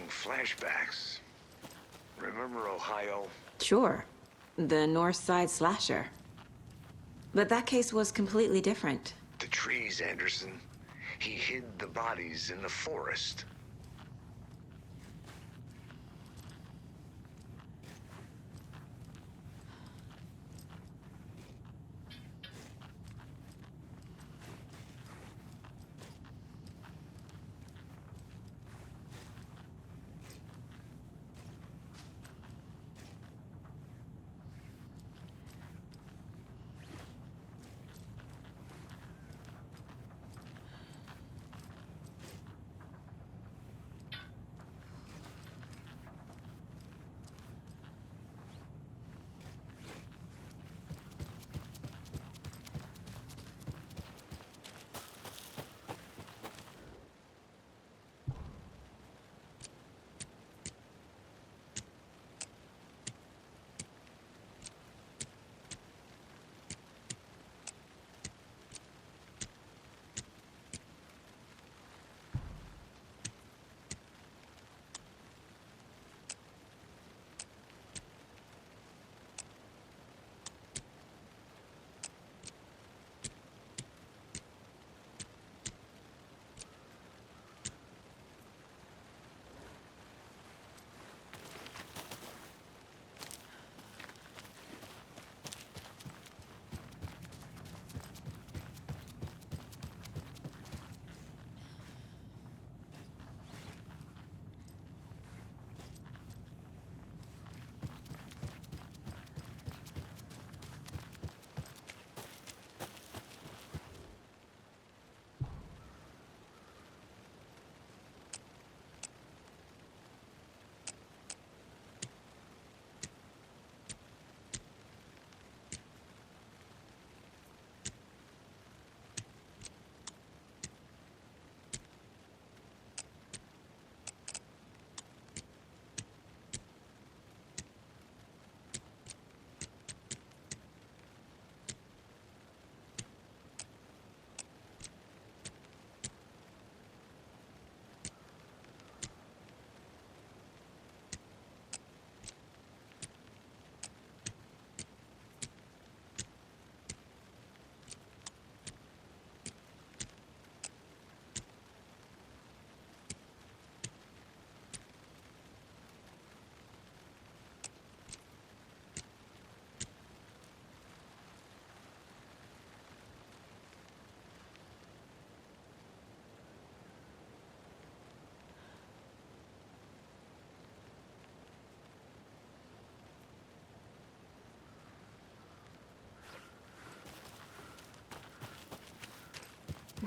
Flashbacks. Remember Ohio? Sure. The North Side slasher. But that case was completely different. The trees, Anderson. He hid the bodies in the forest.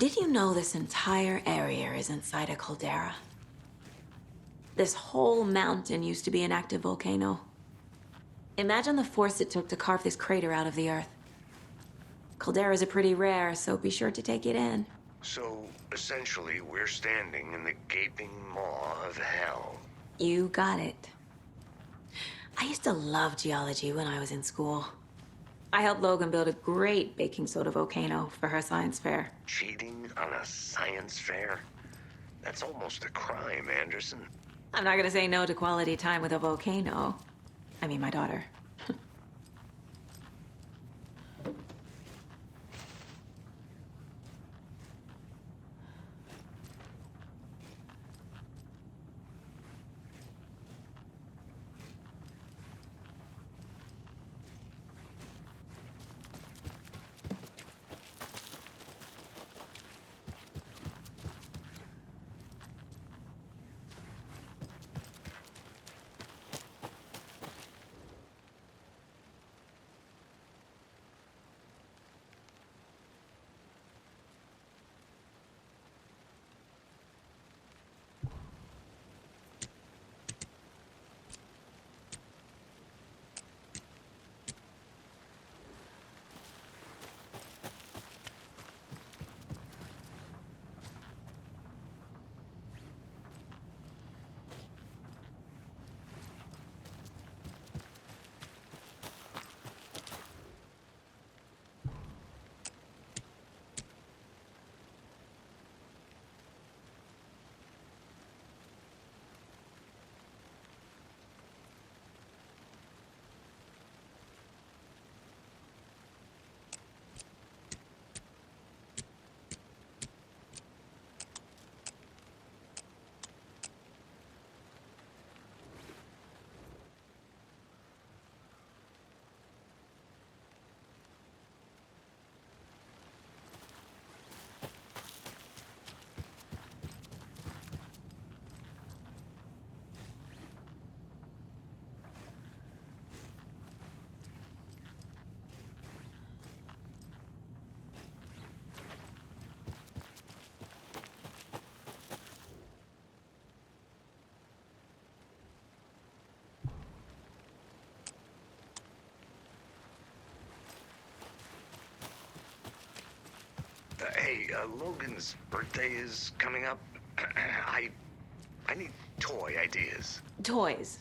Did you know this entire area is inside a caldera? This whole mountain used to be an active volcano. Imagine the force it took to carve this crater out of the earth. Calderas are pretty rare, so be sure to take it in. So, essentially, we're standing in the gaping maw of hell. You got it. I used to love geology when I was in school. I helped Logan build a great baking soda volcano for her science fair. Cheating on a science fair? That's almost a crime, Anderson. I'm not gonna say no to quality time with a volcano. I mean, my daughter. Logan's birthday is coming up. I need toy ideas. Toys.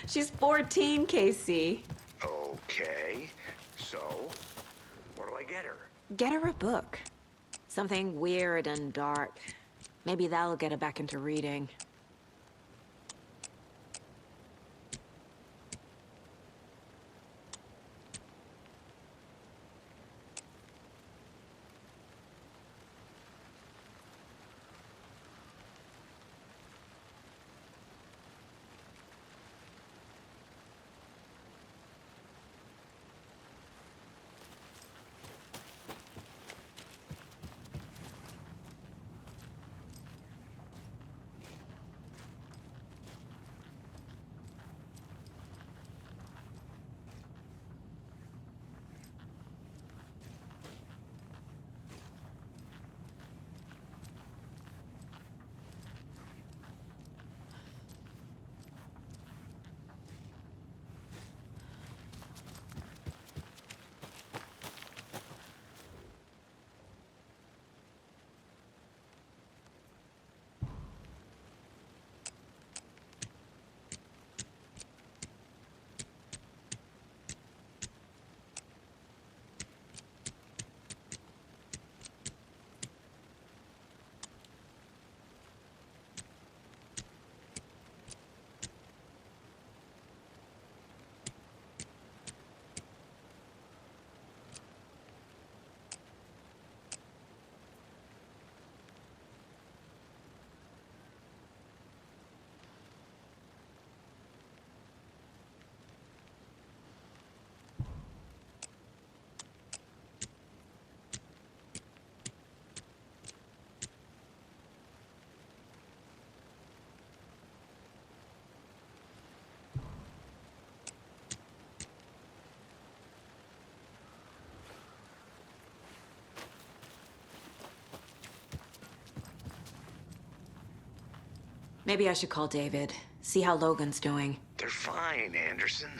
She's 14, Casey. Okay, so what do I get her? Get her a book. Something weird and dark. Maybe that'll get her back into reading. Maybe I should call David, see how Logan's doing. They're fine, Anderson.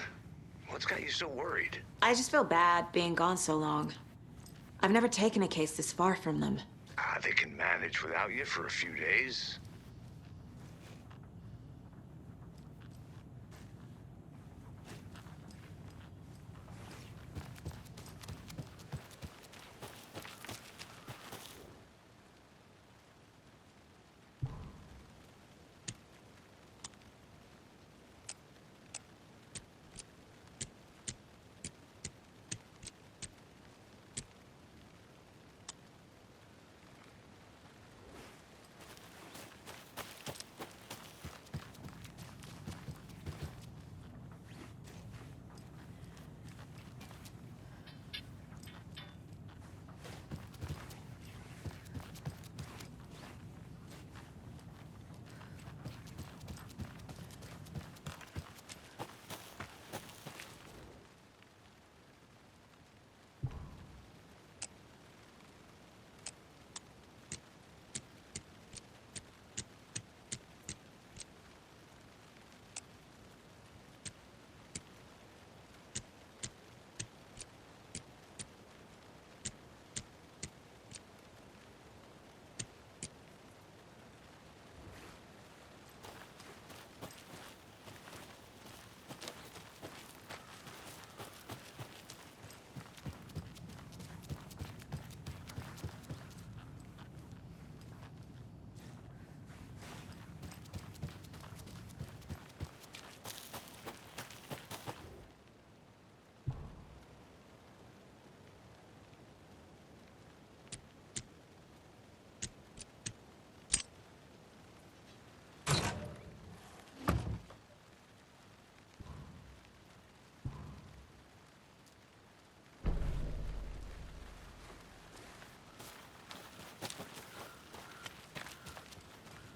What's got you so worried? I just feel bad being gone so long. I've never taken a case this far from them. They can manage without you for a few days.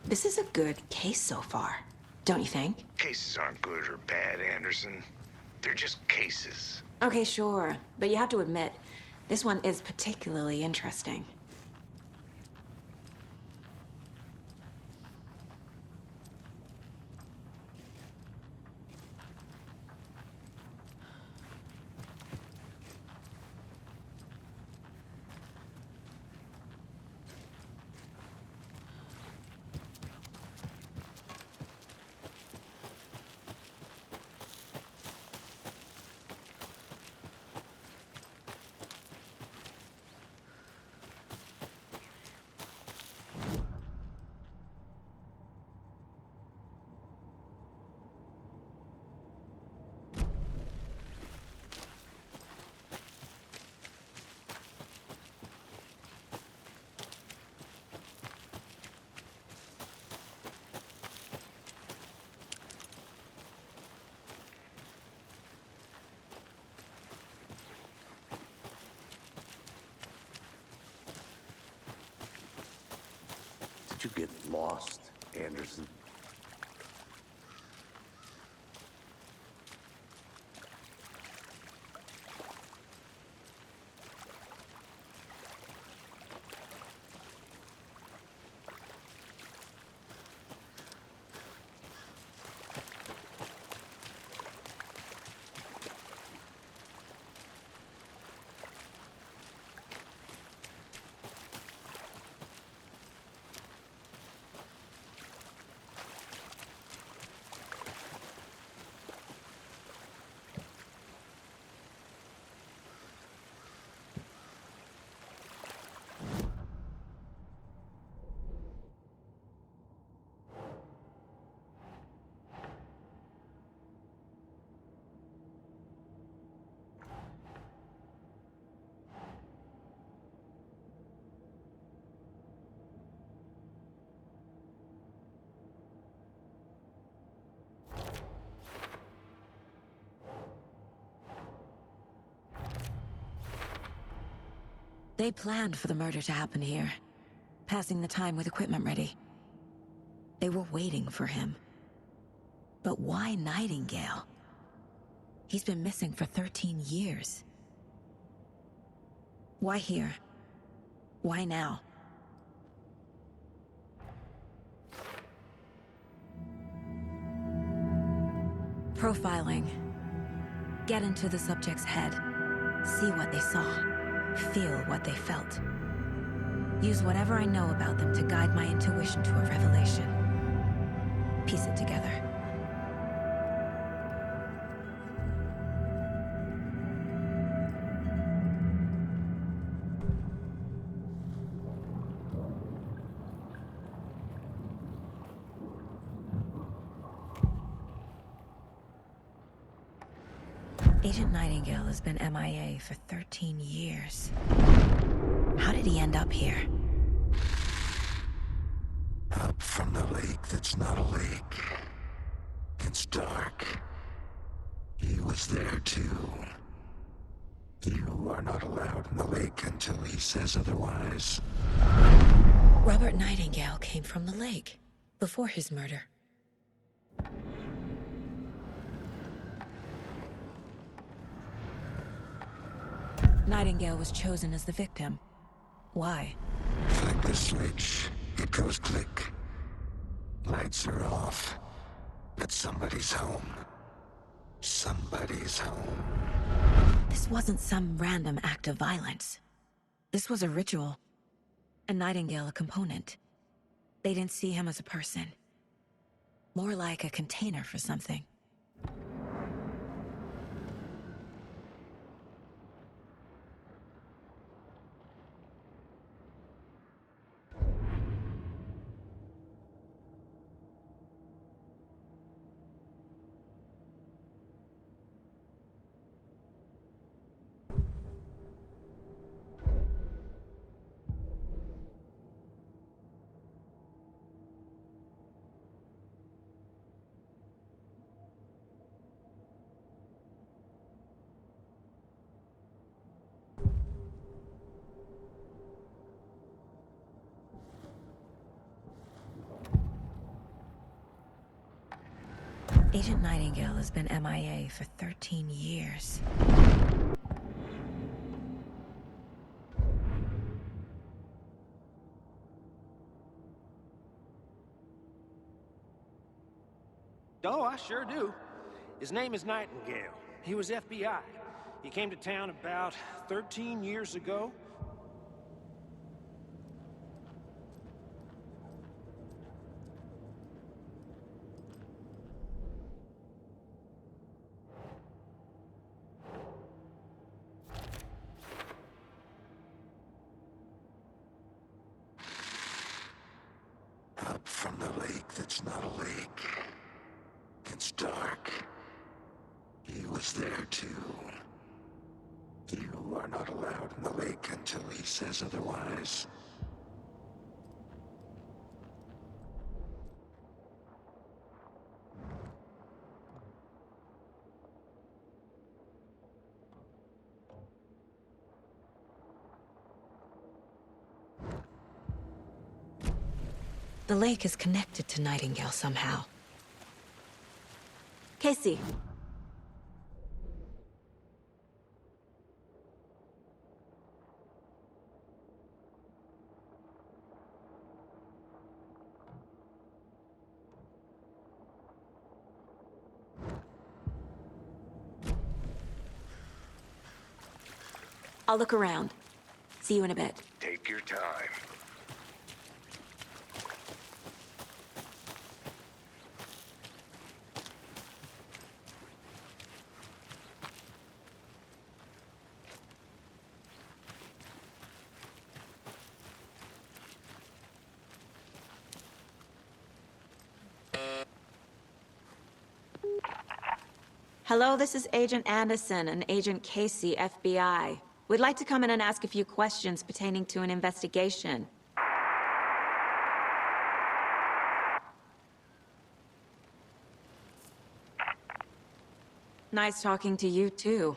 This is a good case so far, don't you think? Cases aren't good or bad, Anderson. They're just cases. Okay, sure, but you have to admit, this one is particularly interesting. lost, Anderson. They planned for the murder to happen here, passing the time with equipment ready. They were waiting for him. But why Nightingale? He's been missing for 13 years. Why here? Why now? Profiling. Get into the subject's head. See what they saw. Feel what they felt. Use whatever I know about them to guide my intuition to a revelation. Piece it together. Agent Nightingale has been MIA for 13 years. How did he end up here? Up from the lake that's not a lake. It's dark. He was there too. You are not allowed in the lake until he says otherwise. Robert Nightingale came from the lake, before his murder. Nightingale was chosen as the victim. Why? Flick the switch. It goes click. Lights are off. But somebody's home. Somebody's home. This wasn't some random act of violence. This was a ritual. And Nightingale a component. They didn't see him as a person. More like a container for something. Agent Nightingale has been MIA for 13 years. Oh, I sure do. His name is Nightingale. He was FBI. He came to town about 13 years ago. Up from the lake that's not a lake. It's dark. He was there too. You are not allowed in the lake until he says otherwise. The lake is connected to Nightingale somehow. Casey. I'll look around. See you in a bit. Take your time. Hello, this is Agent Anderson and Agent Casey, FBI. We'd like to come in and ask a few questions pertaining to an investigation. Nice talking to you, too.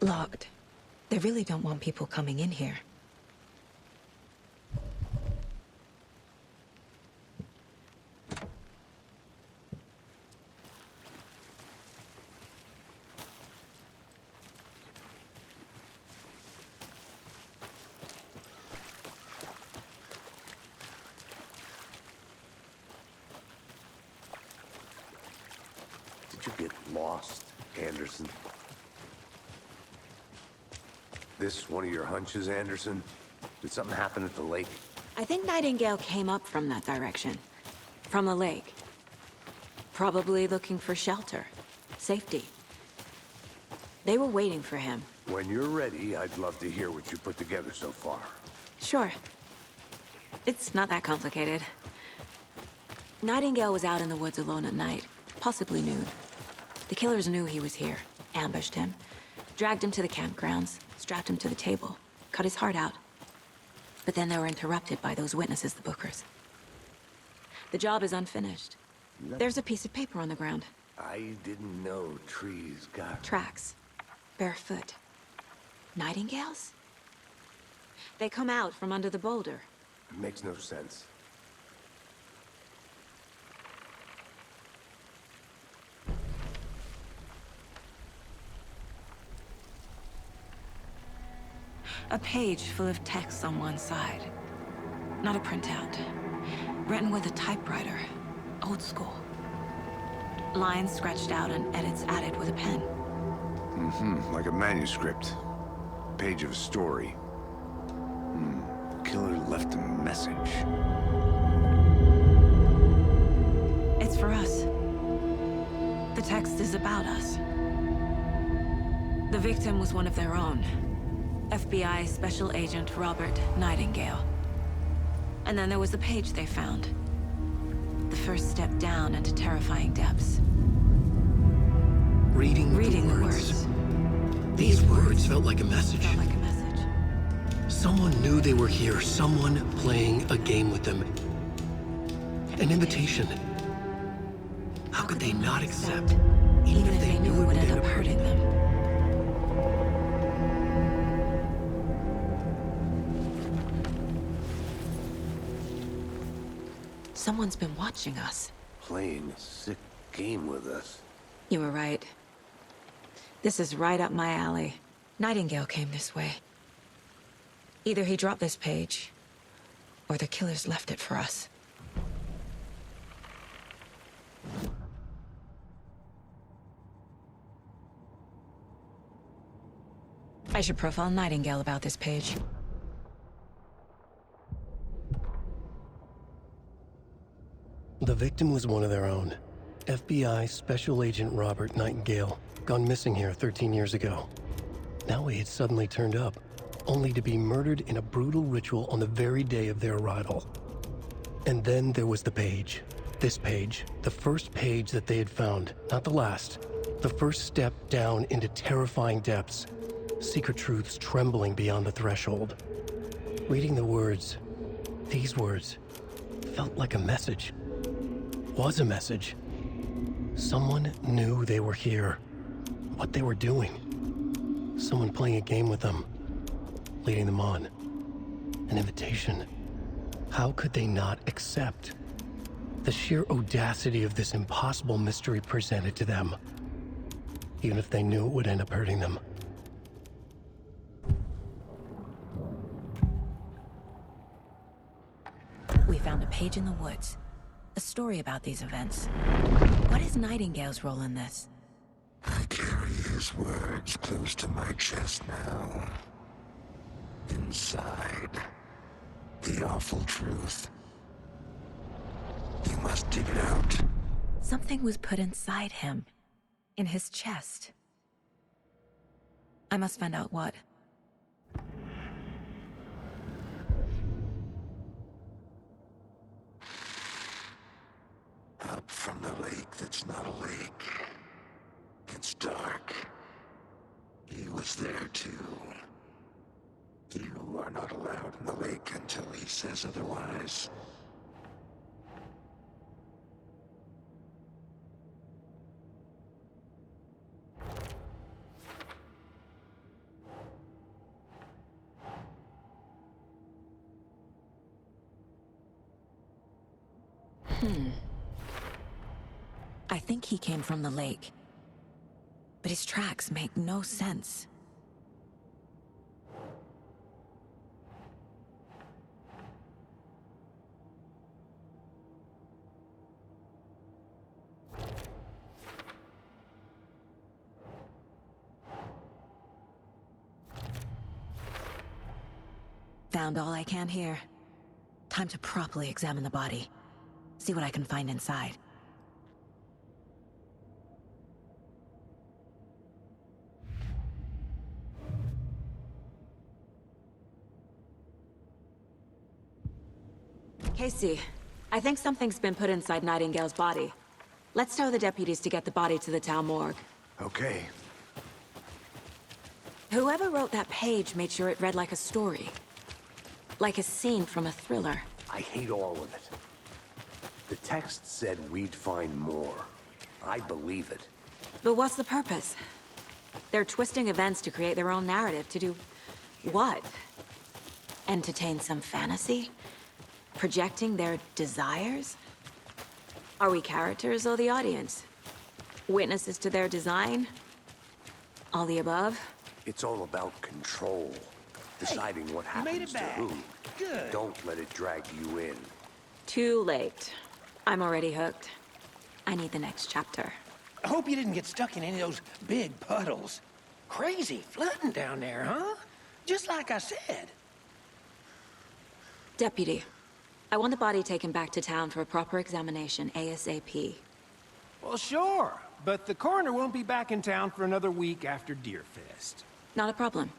Locked. They really don't want people coming in here. Did you get lost, Anderson? This one of your hunches, Anderson? Did something happen at the lake? I think Nightingale came up from that direction. From the lake. Probably looking for shelter. Safety. They were waiting for him. When you're ready, I'd love to hear what you put together so far. Sure. It's not that complicated. Nightingale was out in the woods alone at night, possibly nude. The killers knew he was here, ambushed him, dragged him to the campgrounds, strapped him to the table, cut his heart out. But then they were interrupted by those witnesses, the Bookers. The job is unfinished. There's a piece of paper on the ground. I didn't know trees got... Tracks. Barefoot. Nightingales? They come out from under the boulder. It makes no sense. A page full of text on one side. Not a printout. Written with a typewriter. Old school. Lines scratched out and edits added with a pen. Like a manuscript. Page of a story. Killer left a message. It's for us. The text is about us. The victim was one of their own. FBI Special Agent Robert Nightingale. And then there was the page they found. The first step down into terrifying depths. Reading the words. These words felt like a message. Felt like a message. Someone knew they were here, someone playing a game with them. An invitation. How could they not accept, even if they knew it would end up hurting them? Someone's been watching us. Playing a sick game with us. You were right. This is right up my alley. Nightingale came this way. Either he dropped this page, or the killers left it for us. I should profile Nightingale about this page. The victim was one of their own. FBI Special Agent Robert Nightingale, gone missing here 13 years ago. Now he had suddenly turned up, only to be murdered in a brutal ritual on the very day of their arrival. And then there was the page. This page, the first page that they had found, not the last. The first step down into terrifying depths, secret truths trembling beyond the threshold. Reading the words, these words, felt like a message. Was a message. Someone knew they were here, what they were doing. Someone playing a game with them, leading them on. An invitation. How could they not accept? The sheer audacity of this impossible mystery presented to them, even if they knew it would end up hurting them. We found a page in the woods. A story about these events. What is Nightingale's role in this? I carry his words close to my chest now. Inside, the awful truth. You must dig it out. Something was put inside him. In his chest. I must find out what. Up from the lake that's not a lake. It's dark. He was there too. You are not allowed in the lake until he says otherwise. I think he came from the lake. But his tracks make no sense. Found all I can here. Time to properly examine the body. See what I can find inside. Casey, I think something's been put inside Nightingale's body. Let's tell the deputies to get the body to the town morgue. Okay. Whoever wrote that page made sure it read like a story. Like a scene from a thriller. I hate all of it. The text said we'd find more. I believe it. But what's the purpose? They're twisting events to create their own narrative. To do what? Entertain some fantasy? Projecting their desires? Are we characters or the audience? Witnesses to their design? All the above? It's all about control. Deciding what you made happens it to back. who. Good. Don't let it drag you in. Too late. I'm already hooked. I need the next chapter. I hope you didn't get stuck in any of those big puddles. Crazy flooding down there, huh? Just like I said. Deputy, I want the body taken back to town for a proper examination, ASAP. Well, sure. But the coroner won't be back in town for another week after Deerfest. Not a problem.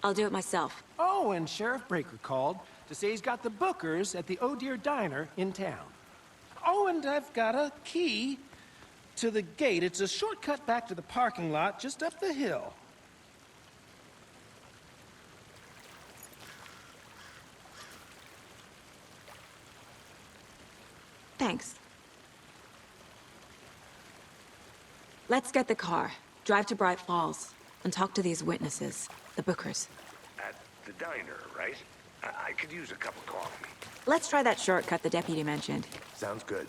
I'll do it myself. Oh, and Sheriff Breaker called to say he's got the Bookers at the Oh Deer Diner in town. Oh, and I've got a key to the gate. It's a shortcut back to the parking lot just up the hill. Thanks. Let's get the car, drive to Bright Falls, and talk to these witnesses, the Bookers. At the diner, right? I could use a cup of coffee. Let's try that shortcut the deputy mentioned. Sounds good.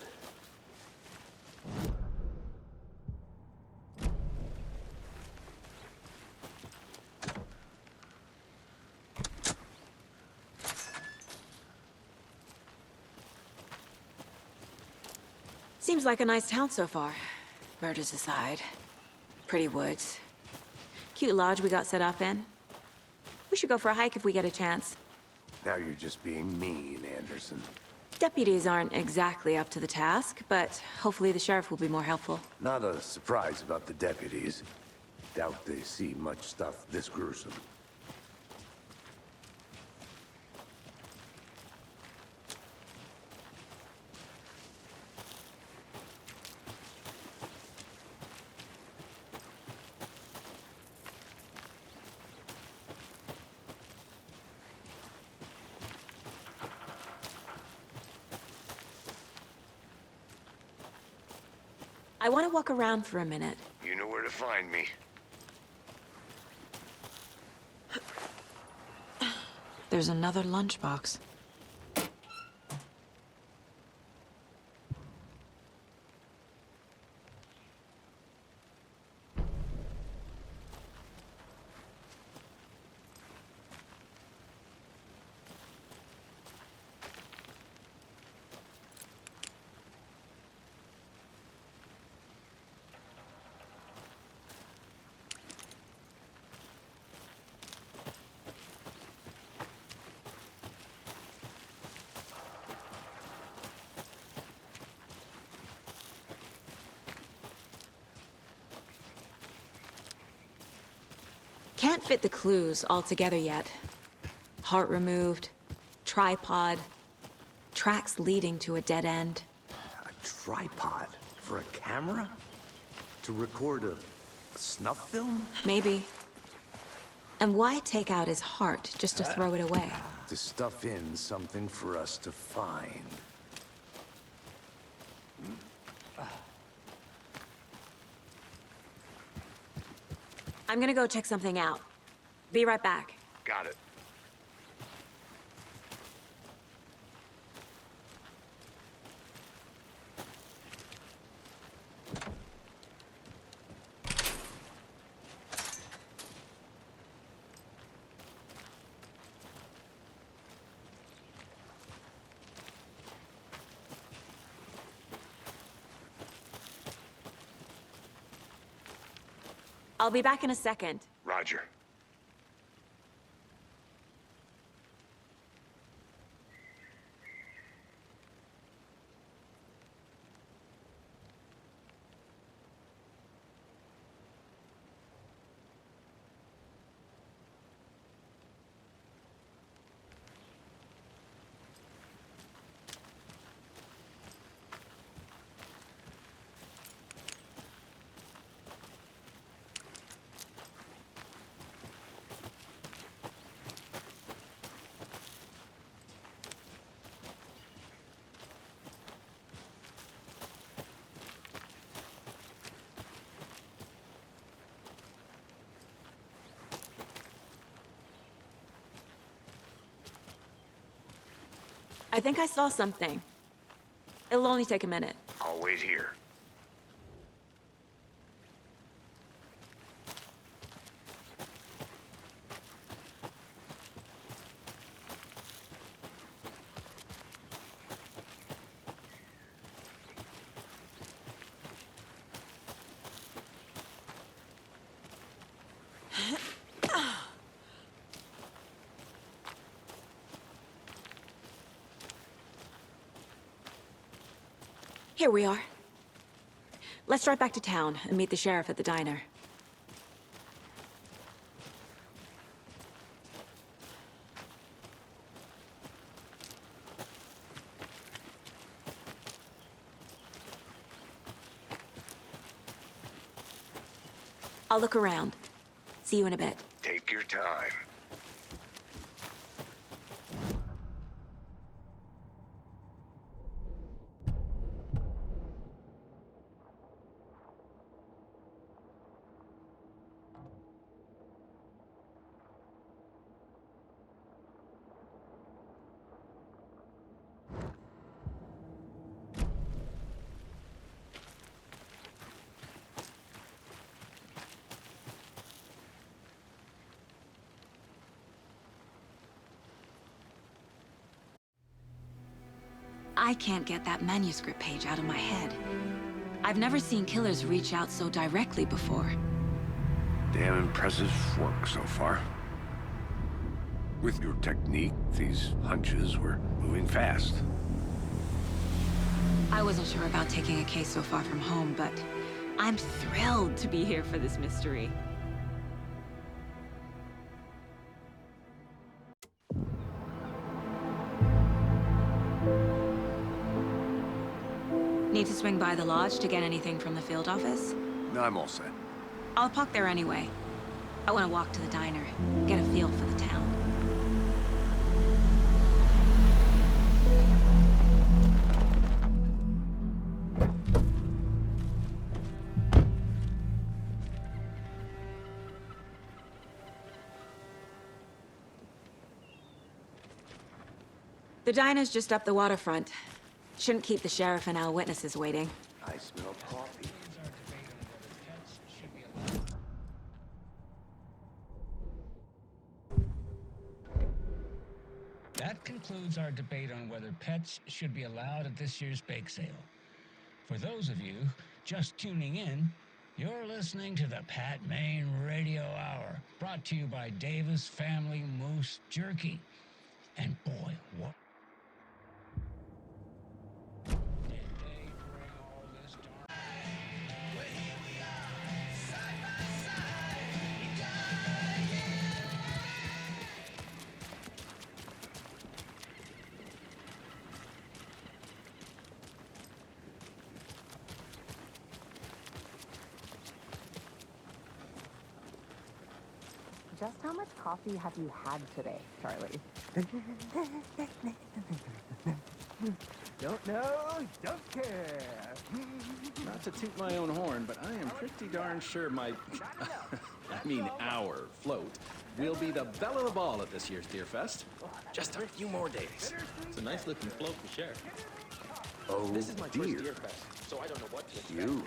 Seems like a nice town so far. Murders aside. Pretty woods. Cute lodge we got set up in. We should go for a hike if we get a chance. Now you're just being mean, Anderson. Deputies aren't exactly up to the task, but hopefully the sheriff will be more helpful. Not a surprise about the deputies. Doubt they see much stuff this gruesome. I want to walk around for a minute. You know where to find me. There's another lunchbox. Can't fit the clues all together yet. Heart removed, tripod, tracks leading to a dead end. A tripod? For a camera? To record a snuff film? Maybe. And why take out his heart just to throw it away? To stuff in something for us to find. I'm gonna go check something out. Be right back. Got it. I'll be back in a second. Roger. I think I saw something. It'll only take a minute. I'll wait here. Here we are. Let's drive back to town and meet the sheriff at the diner. I'll look around. See you in a bit. Take your time. I can't get that manuscript page out of my head. I've never seen killers reach out so directly before. Damn impressive work so far. With your technique, these hunches were moving fast. I wasn't sure about taking a case so far from home, but I'm thrilled to be here for this mystery. Need to swing by the lodge to get anything from the field office? No, I'm all set. I'll park there anyway. I want to walk to the diner, get a feel for the town. The diner's just up the waterfront. Shouldn't keep the sheriff and our witnesses waiting. I smell coffee. That concludes our debate on whether pets should be allowed at this year's bake sale. For those of you just tuning in, you're listening to the Pat Maine Radio Hour, brought to you by Davis Family Moose Jerky. And boy, what did they bring all this darn... Well, here we are, side by side. You gotta get Just how much coffee have you had today, Charlie? Don't know, don't care. Not to toot my own horn, but I am pretty darn sure my, our float will be the belle of the ball at this year's Deer Fest. Just a few more days. It's a nice looking float to share. Oh, This is my dear. first Deer Fest, so I don't know what to expect. You.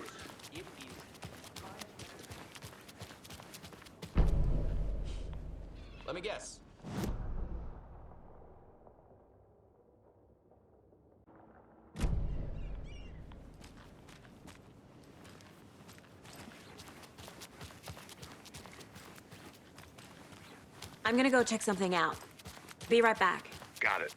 Let me guess. I'm gonna go check something out. Be right back. Got it.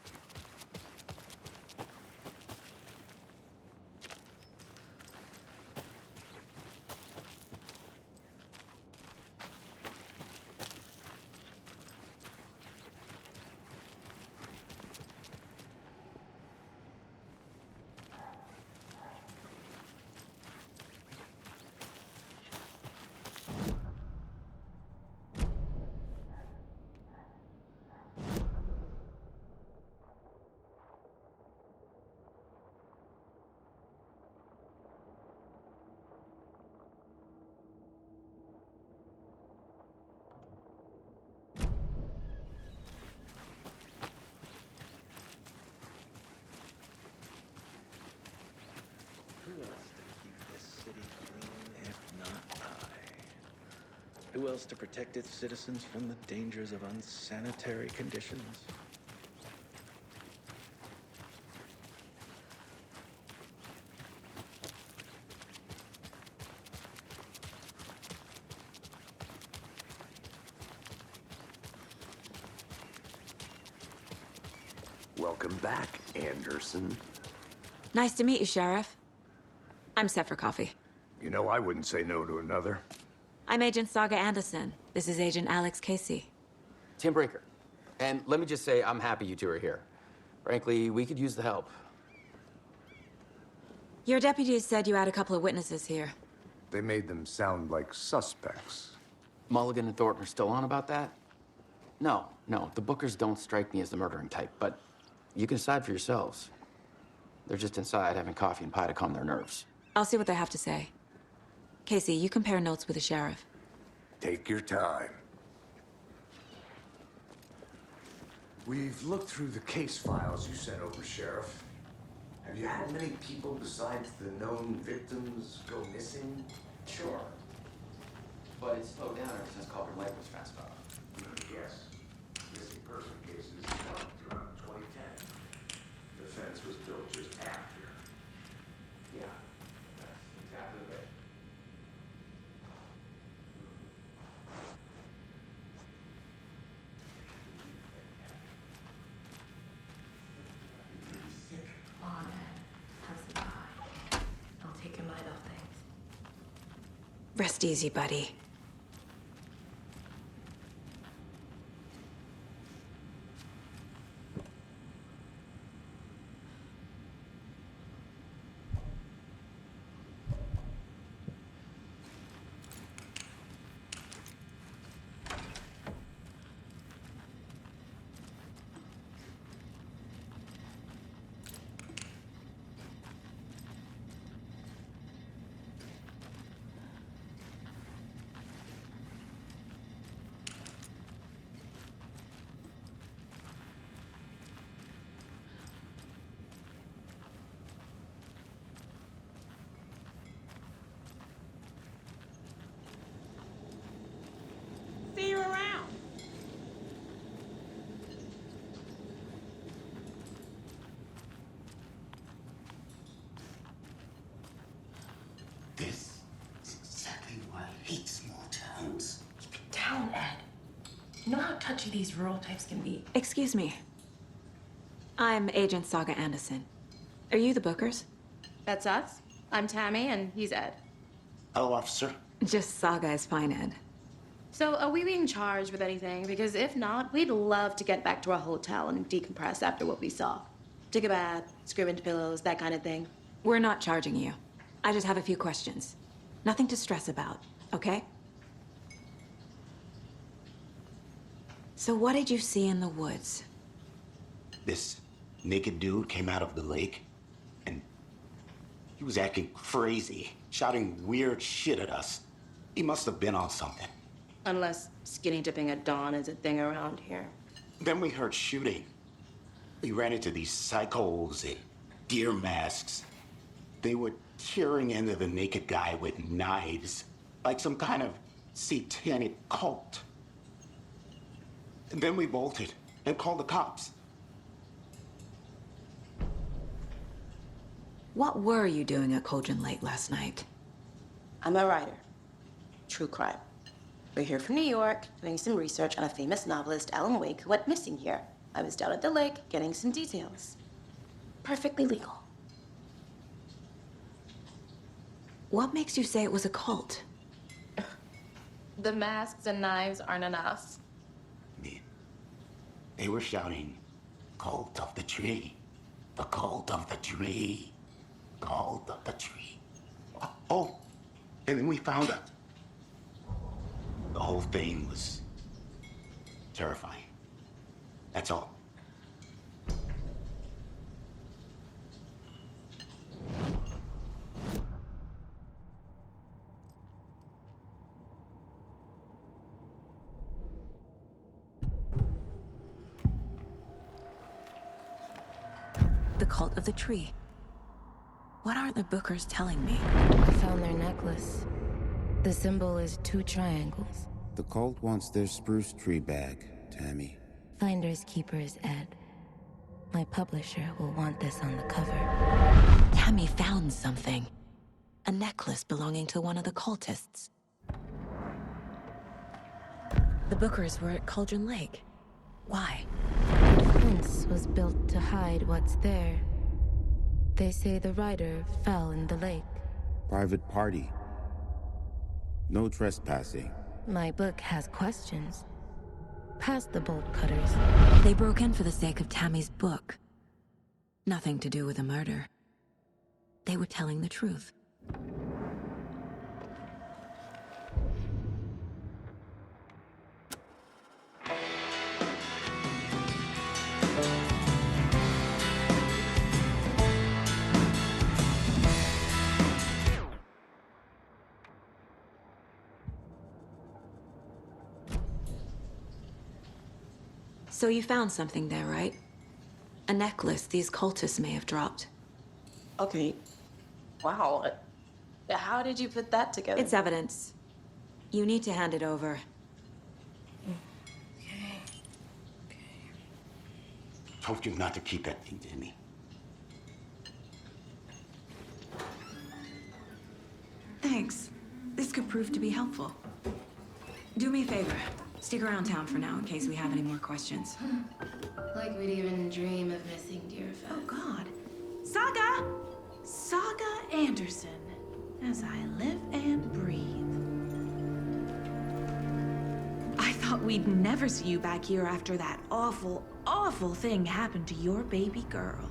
Who else to protect its citizens from the dangers of unsanitary conditions? Welcome back, Anderson. Nice to meet you, Sheriff. I'm set for coffee. You know, I wouldn't say no to another. I'm Agent Saga Anderson. This is Agent Alex Casey. Tim Brinker. And let me just say, I'm happy you two are here. Frankly, we could use the help. Your deputies said you had a couple of witnesses here. They made them sound like suspects. Mulligan and Thornton are still on about that? No, the Bookers don't strike me as the murdering type, but you can decide for yourselves. They're just inside having coffee and pie to calm their nerves. I'll see what they have to say. Casey, you compare notes with the sheriff. Take your time. We've looked through the case files you sent over, Sheriff. Have you had many people besides the known victims go missing? Sure. But it's slowed down ever since Culver Lake was fast off. Yes. Missing person cases jumped around 2010. The fence was built just after. Yeah, that's exactly right. On it. Have some pie. I'll take your mind off things. Rest easy, buddy. This is exactly why I hate small towns. Keep it down, Ed. You know how touchy these rural types can be. Excuse me. I'm Agent Saga Anderson. Are you the Bookers? That's us. I'm Tammy, and he's Ed. Hello, officer. Just Saga is fine, Ed. So, are we being charged with anything? Because if not, we'd love to get back to our hotel and decompress after what we saw. Take a bath, scream into pillows, that kind of thing. We're not charging you. I just have a few questions. Nothing to stress about, okay? So what did you see in the woods? This naked dude came out of the lake, and he was acting crazy, shouting weird shit at us. He must have been on something. Unless skinny dipping at dawn is a thing around here. Then we heard shooting. We ran into these psychos in deer masks. They were tearing into the naked guy with knives, like some kind of satanic cult. And then we bolted and called the cops. What were you doing at Cauldron Lake last night? I'm a writer. True crime. We're here from New York, doing some research on a famous novelist, Alan Wake, who went missing here. I was down at the lake, getting some details. Perfectly legal. What makes you say it was a cult? The masks and knives aren't enough. They were shouting, "Cult of the tree, the cult of the tree, cult of the tree." Oh, and then we found it. The whole thing was terrifying. That's all. The cult of the tree. What are the Bookers telling me? I found their necklace. The symbol is 2 triangles. The cult wants their spruce tree bag, Tammy. Finders keepers, Ed. My publisher will want this on the cover. Tammy found something. A necklace belonging to one of the cultists. The Bookers were at Cauldron Lake. Why? The fence was built to hide what's there. They say the writer fell in the lake. Private party. No trespassing. My book has questions. Past the bolt cutters. They broke in for the sake of Tammy's book. Nothing to do with a murder. They were telling the truth. So you found something there, right? A necklace these cultists may have dropped. Okay. Wow. How did you put that together? It's evidence. You need to hand it over. Told you not to keep that thing to me. Thanks. This could prove to be helpful. Do me a favor. Stick around town for now in case we have any more questions. Like we'd even dream of missing Deerfest. Oh, God. Saga! Saga Anderson. As I live and breathe. I thought we'd never see you back here after that awful, awful thing happened to your baby girl.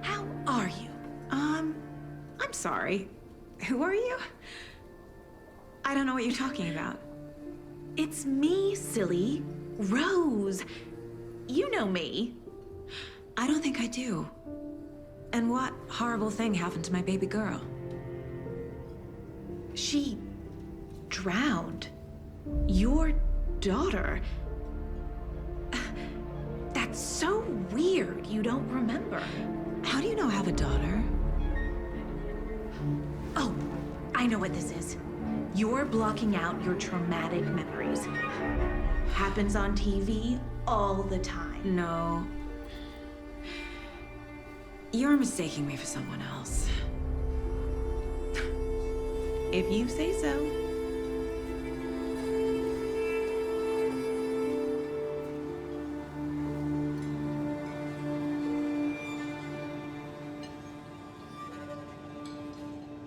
How are you? I'm sorry. Who are you? I don't know what you're talking about. It's me, silly. Rose. You know me. I don't think I do. And what horrible thing happened to my baby girl? She drowned. Your daughter. That's so weird you don't remember. How do you know I have a daughter? Oh, I know what this is. You're blocking out your traumatic memories. Happens on TV all the time. No. You're mistaking me for someone else. If you say so.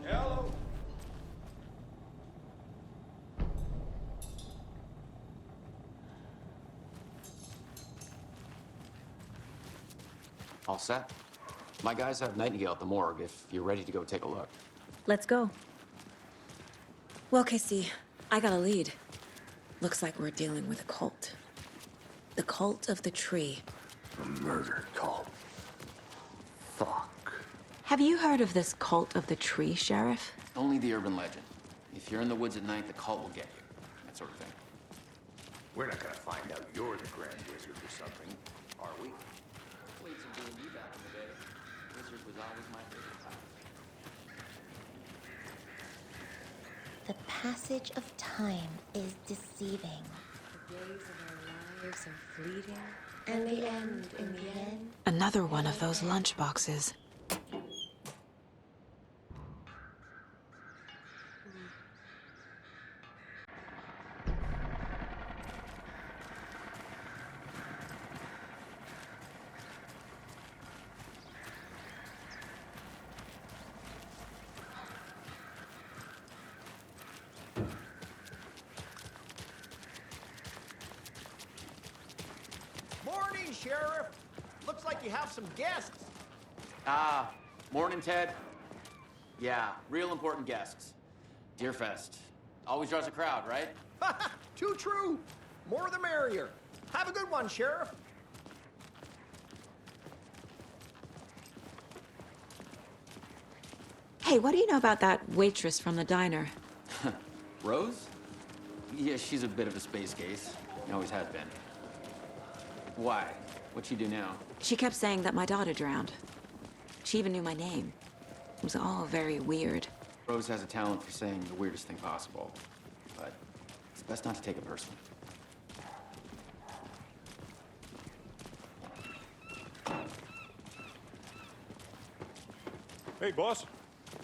Hello. All set? My guys have Nightingale at the morgue if you're ready to go take a look. Let's go. Well, Casey, I got a lead. Looks like we're dealing with a cult. The cult of the tree. A murder cult. Fuck. Have you heard of this cult of the tree, Sheriff? Only the urban legend. If you're in the woods at night, the cult will get you. That sort of thing. We're not gonna find out you're the Grand Wizard or something, are we? Played some D&D back in the day. Wizard was always my favorite type. The passage of time is deceiving. The days of our lives are fleeting, and they end in the end. Another one of those lunchboxes. Morning, Sheriff. Looks like you have some guests. Ah, morning, Ted. Yeah, real important guests. Deerfest. Always draws a crowd, right? Too true. More the merrier. Have a good one, Sheriff. Hey, what do you know about that waitress from the diner? Rose? Yeah, she's a bit of a space case. Always has been. Why? What'd she do now? She kept saying that my daughter drowned. She even knew my name. It was all very weird. Rose has a talent for saying the weirdest thing possible. But it's best not to take it personally. Hey, boss.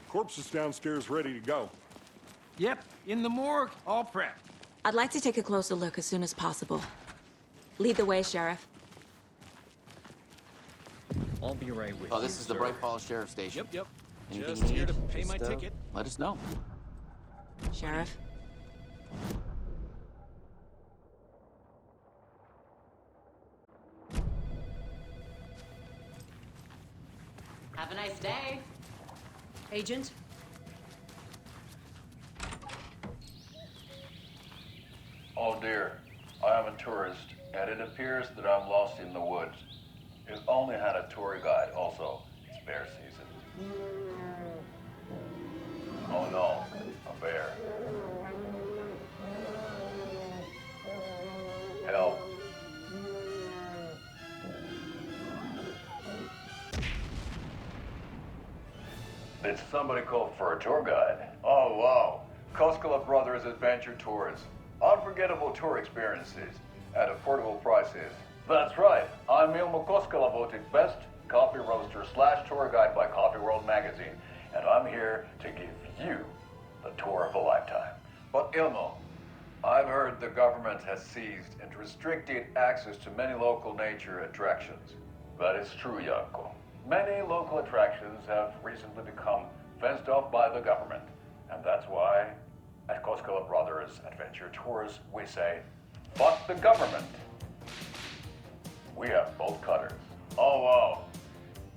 Corpse is downstairs ready to go. Yep, in the morgue, all prepped. I'd like to take a closer look as soon as possible. Lead the way, Sheriff. I'll be right with you. Oh, this is the Bright Falls Sheriff Station. Yep. Anything Just you here need, to pay my just, ticket. Let us know. Sheriff? Have a nice day. Agent? Oh dear, I am a tourist, and it appears that I'm lost in the woods. It only had a tour guide, also. It's bear season. Oh no, a bear. Help. Did somebody call for a tour guide? Oh wow, Koskela Brothers Adventure Tours. Unforgettable tour experiences at affordable prices. That's right, I'm Ilmo Koskela, voted best coffee roaster / tour guide by Coffee World magazine, and I'm here to give you the tour of a lifetime. But Ilmo, I've heard the government has seized and restricted access to many local nature attractions. That is true, Janko. Many local attractions have recently become fenced off by the government, and that's why at Koskela Brothers Adventure Tours we say, fuck the government. We have bolt cutters. Oh wow,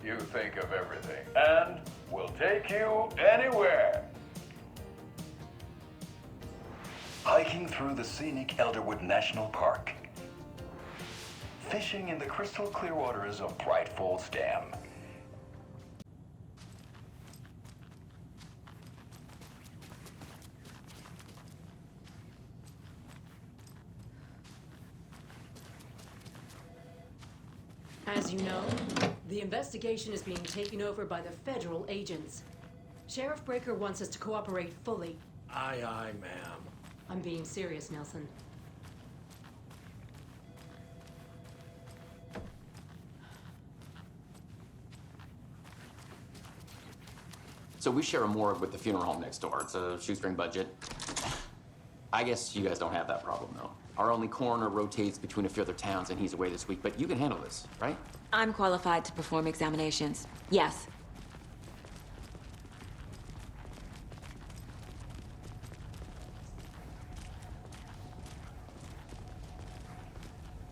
you think of everything, and we'll take you anywhere. Hiking through the scenic Elderwood National Park. Fishing in the crystal clear waters of Bright Falls Dam. As you know, the investigation is being taken over by the federal agents. Sheriff Breaker wants us to cooperate fully. Aye, aye, ma'am. I'm being serious, Nelson. So we share a morgue with the funeral home next door. It's a shoestring budget. I guess you guys don't have that problem, though. Our only coroner rotates between a few other towns, and he's away this week, but you can handle this, right? I'm qualified to perform examinations. Yes.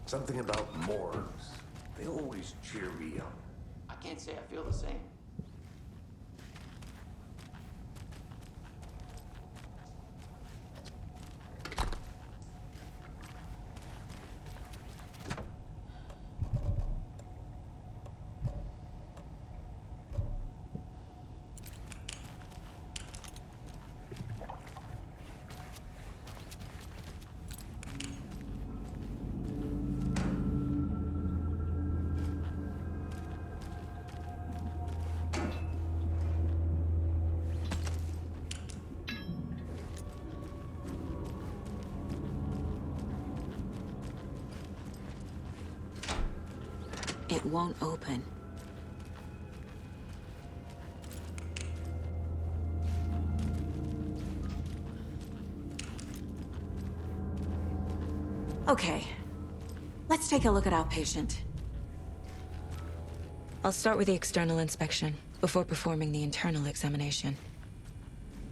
Something about morgues. They always cheer me up. I can't say I feel the same. It won't open. Okay, let's take a look at our patient. I'll start with the external inspection before performing the internal examination.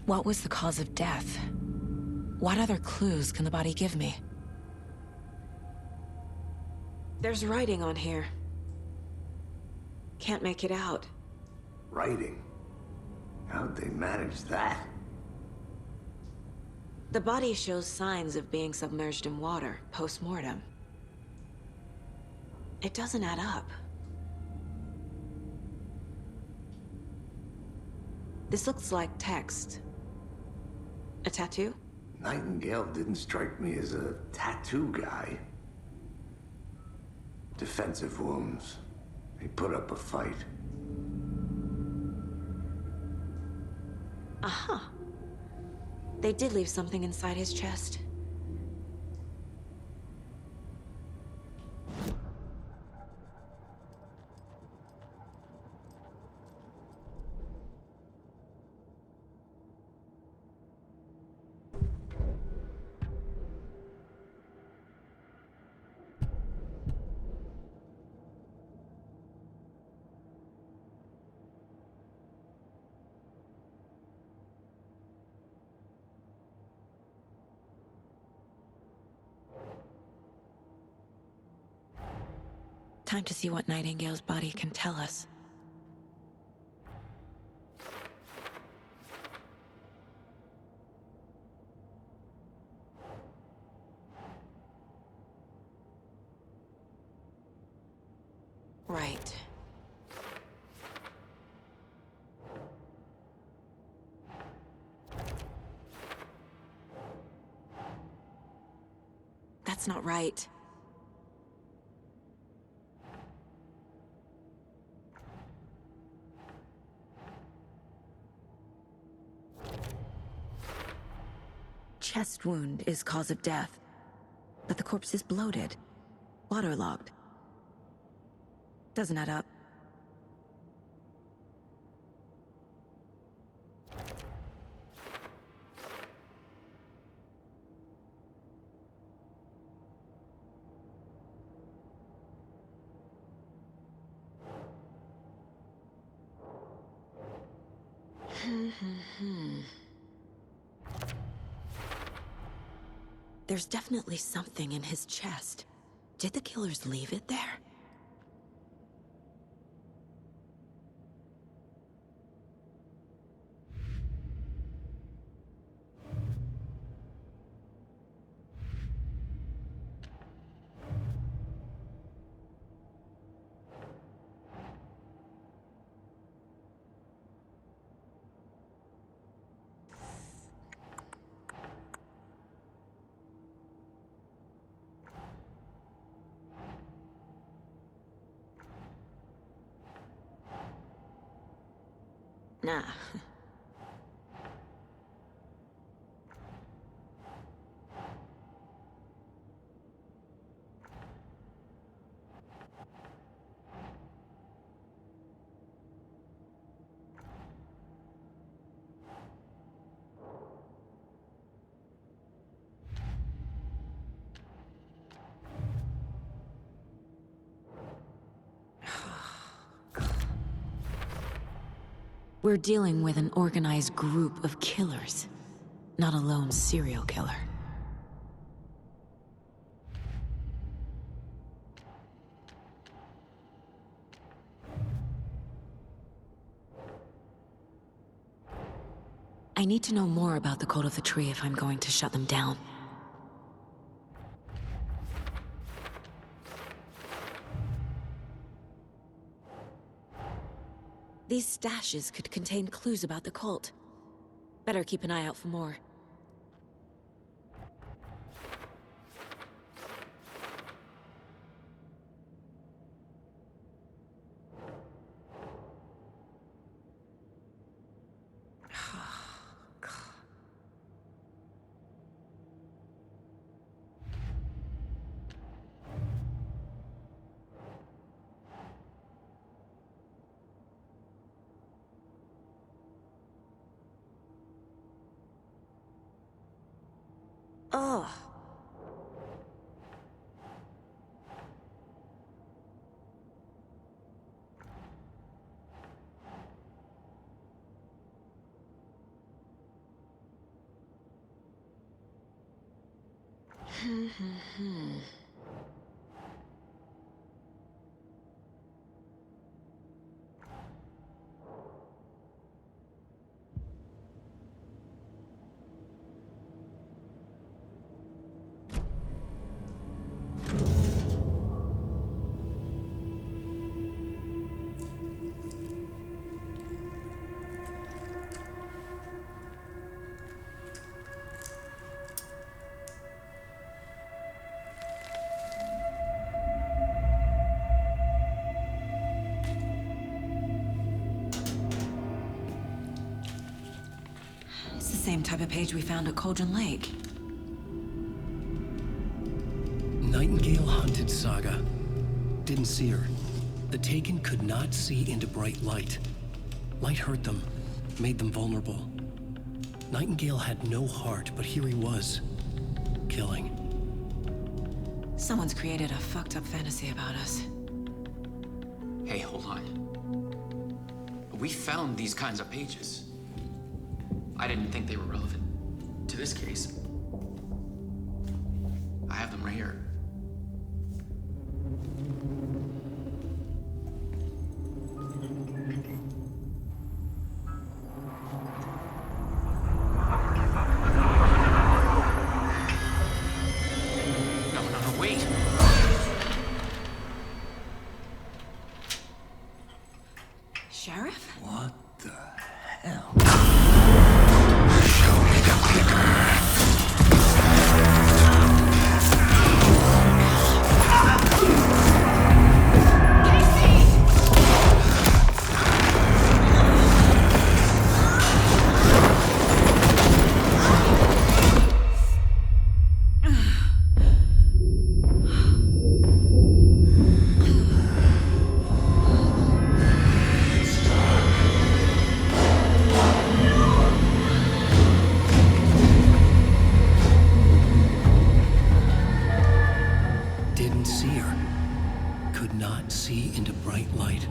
What was the cause of death? What other clues can the body give me? There's writing on here. Can't make it out. Writing? How'd they manage that? The body shows signs of being submerged in water post-mortem. It doesn't add up. This looks like text. A tattoo? Nightingale didn't strike me as a tattoo guy. Defensive wounds. He put up a fight. Aha. They did leave something inside his chest. Time to see what Nightingale's body can tell us. Right. That's not right. Chest wound is cause of death, but the corpse is bloated, waterlogged. Doesn't add up. There's definitely something in his chest. Did the killers leave it there? Nah. We're dealing with an organized group of killers, not a lone serial killer. I need to know more about the Cult of the Tree if I'm going to shut them down. These stashes could contain clues about the cult. Better keep an eye out for more. Ugh. It's the same type of page we found at Cauldron Lake. Nightingale Hunted Saga. Didn't see her. The Taken could not see into bright light. Light hurt them, made them vulnerable. Nightingale had no heart, but here he was, killing. Someone's created a fucked up fantasy about us. Hey, hold on. We found these kinds of pages. I didn't think they were relevant to this case. I have them right here. No, wait. Sheriff? What the hell? Didn't see her. Could not see into bright light.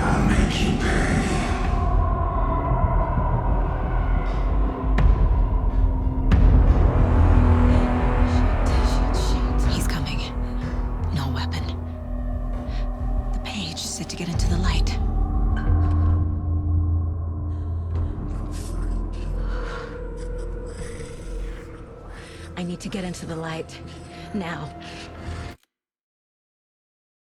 I'll make you pay. He's coming. No weapon. The page said to get into the light. I need to get into the light. Now.